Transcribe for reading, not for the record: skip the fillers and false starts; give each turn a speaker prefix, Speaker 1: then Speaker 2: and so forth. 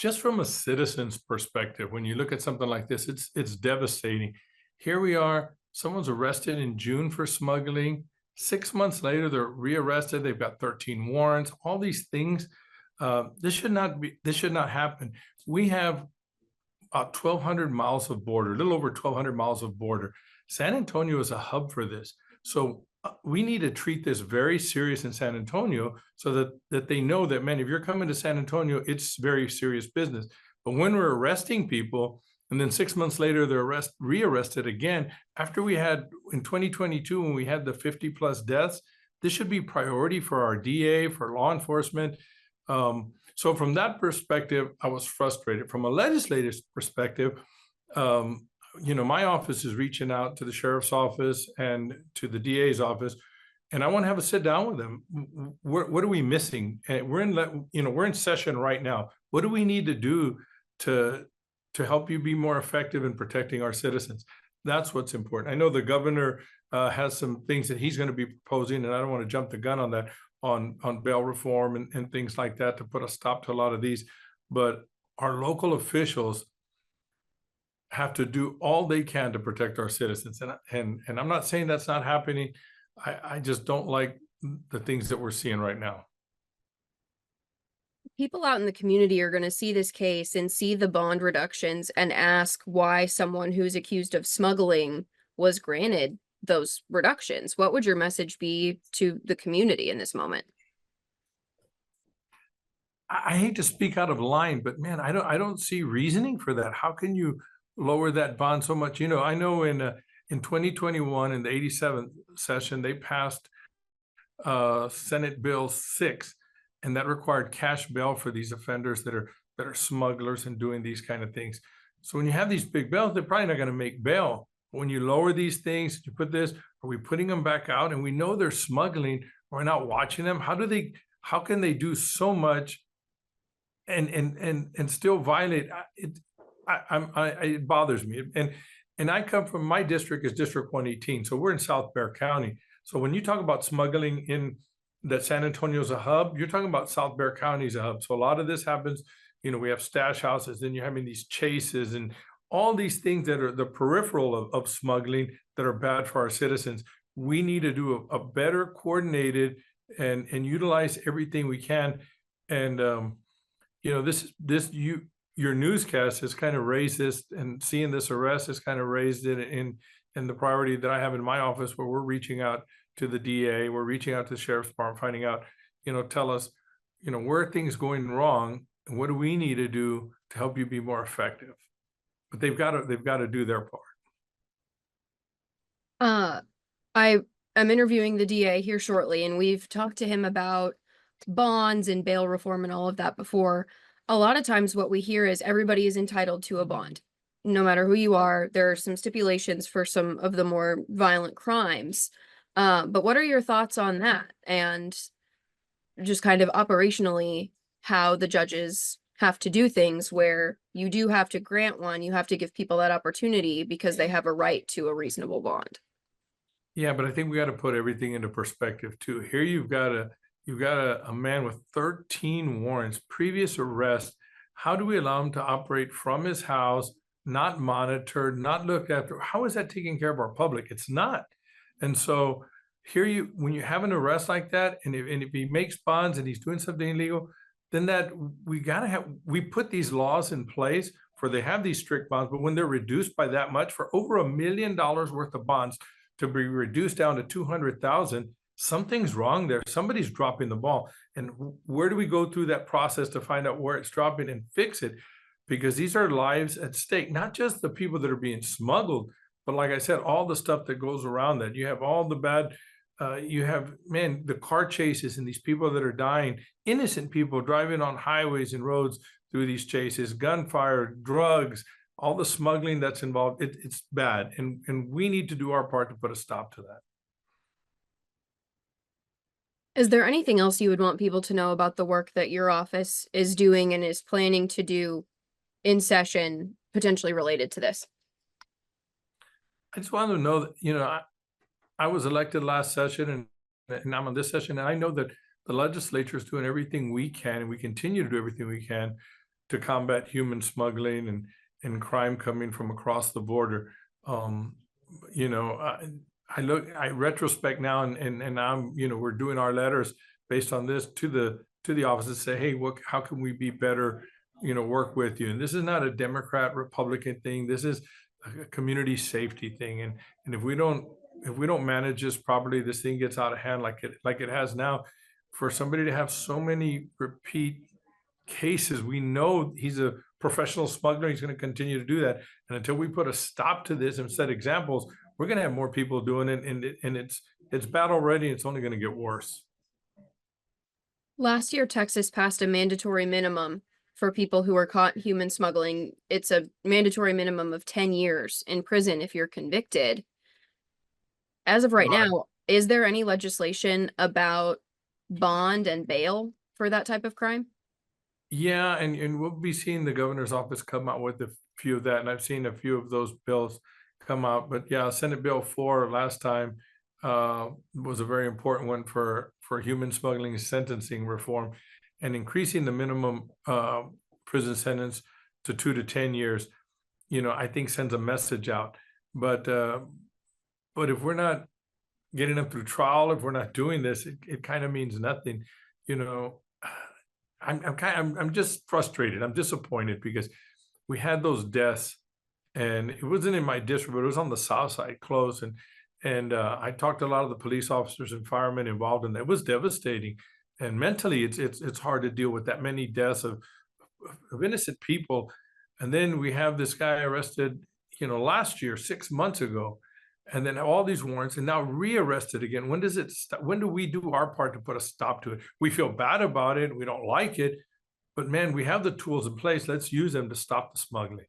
Speaker 1: just from a citizen's perspective, when you look at something like this, it's devastating. Here we are, someone's arrested in June for smuggling. 6 months later, they're rearrested. They've got 13 warrants, all these things. This should not happen. We have about 1,200 miles of border, a little over 1,200 miles of border. San Antonio is a hub for this. So we need to treat this very serious in San Antonio so that they know that, man, if you're coming to San Antonio, it's very serious business. But when we're arresting people, and then 6 months later, they're rearrested again, after we had, in 2022, when we had the 50 plus deaths, this should be priority for our DA, for law enforcement. So from that perspective, I was frustrated. From a legislative perspective, my office is reaching out to the sheriff's office and to the DA's office, and I want to have a sit down with them. What are we missing? And we're in session right now. What do we need to do to help you be more effective in protecting our citizens? That's what's important. I know the governor has some things that he's going to be proposing, and I don't want to jump the gun on that, on bail reform and things like that to put a stop to a lot of these. But our local officials have to do all they can to protect our citizens. And I'm not saying that's not happening. I just don't like the things that we're seeing right now.
Speaker 2: People out in the community are going to see this case and see the bond reductions and ask why someone who's accused of smuggling was granted those reductions. What would your message be to the community in this moment?
Speaker 1: I hate to speak out of line, but man, I don't see reasoning for that. How can you lower that bond so much? I know in 2021, in the 87th session, they passed Senate Bill 6, and that required cash bail for these offenders that are smugglers and doing these kind of things. So when you have these big bails, they're probably not going to make bail. When you lower these things, you put this, are we putting them back out? And we know they're smuggling. We're not watching them. How can they do so much and still violate it? It bothers me. And I come from, my district is District 118. So we're in South Bexar County. So when you talk about smuggling in that San Antonio is a hub, you're talking about South Bexar County is a hub. So a lot of this happens, we have stash houses, then you're having these chases and all these things that are the peripheral of smuggling that are bad for our citizens. We need to do a better coordinated and utilize everything we can. And, your newscast has kind of raised this, and seeing this arrest has kind of raised it in the priority that I have in my office, where we're reaching out to the DA, we're reaching out to the sheriff's department, finding out, tell us, where are things going wrong and what do we need to do to help you be more effective? But they've got to do their part.
Speaker 2: I am interviewing the DA here shortly, and we've talked to him about bonds and bail reform and all of that before. A lot of times what we hear is everybody is entitled to a bond. No matter who you are, there are some stipulations for some of the more violent crimes. But what are your thoughts on that? And just kind of operationally, how the judges have to do things where you do have to grant one, you have to give people that opportunity because they have a right to a reasonable bond.
Speaker 1: Yeah, but I think we got to put everything into perspective too. Here you've got a man with 13 warrants, previous arrest. How do we allow him to operate from his house, not monitored, not looked after? How is that taking care of our public? It's not. And so here when you have an arrest like that, and if he makes bonds and he's doing something illegal, then we put these laws in place for they have these strict bonds, but when they're reduced by that much, for over $1 million worth of bonds to be reduced down to 200,000, something's wrong there. Somebody's dropping the ball. And where do we go through that process to find out where it's dropping and fix it? Because these are lives at stake, not just the people that are being smuggled, but like I said, all the stuff that goes around that. You have all the bad, the car chases and these people that are dying, innocent people driving on highways and roads through these chases, gunfire, drugs, all the smuggling that's involved. It's bad. And we need to do our part to put a stop to that.
Speaker 2: Is there anything else you would want people to know about the work that your office is doing and is planning to do in session, potentially related to this?
Speaker 1: I just want to know that, I was elected last session and I'm on this session, and I know that the legislature is doing everything we can, and we continue to do everything we can to combat human smuggling and crime coming from across the border. You know, I retrospect now, and I'm, you know, we're doing our letters based on this to the office to say, hey, what, how can we be better, you know, work with you? And this is not a Democrat Republican thing. This is a community safety thing. And if we don't manage this properly, this thing gets out of hand like it has now. For somebody to have so many repeat cases, we know he's a professional smuggler. He's going to continue to do that. And until we put a stop to this and set examples, we're going to have more people doing it. And it's bad already. It's only going to get worse.
Speaker 2: Last year, Texas passed a mandatory minimum for people who are caught human smuggling. It's a mandatory minimum of 10 years in prison if you're convicted. As of right now, is there any legislation about bond and bail for that type of crime?
Speaker 1: Yeah, and we'll be seeing the governor's office come out with a few of that, and I've seen a few of those bills come out. But yeah, Senate Bill 4 last time was a very important one for human smuggling sentencing reform, and increasing the minimum prison sentence to 2 to 10 years. You know, I think sends a message out. But if we're not getting them through trial, if we're not doing this, it kind of means nothing. You know, I'm just frustrated. I'm disappointed because we had those deaths, and it wasn't in my district, but it was on the south side, close. And I talked to a lot of the police officers and firemen involved, and it was devastating. And mentally, it's hard to deal with that many deaths of innocent people. And then we have this guy arrested, you know, last year, 6 months ago, and then all these warrants, and now rearrested again. When does it stop? When do we do our part to put a stop to it? We feel bad about it. We don't like it, but man, we have the tools in place. Let's use them to stop the smuggling.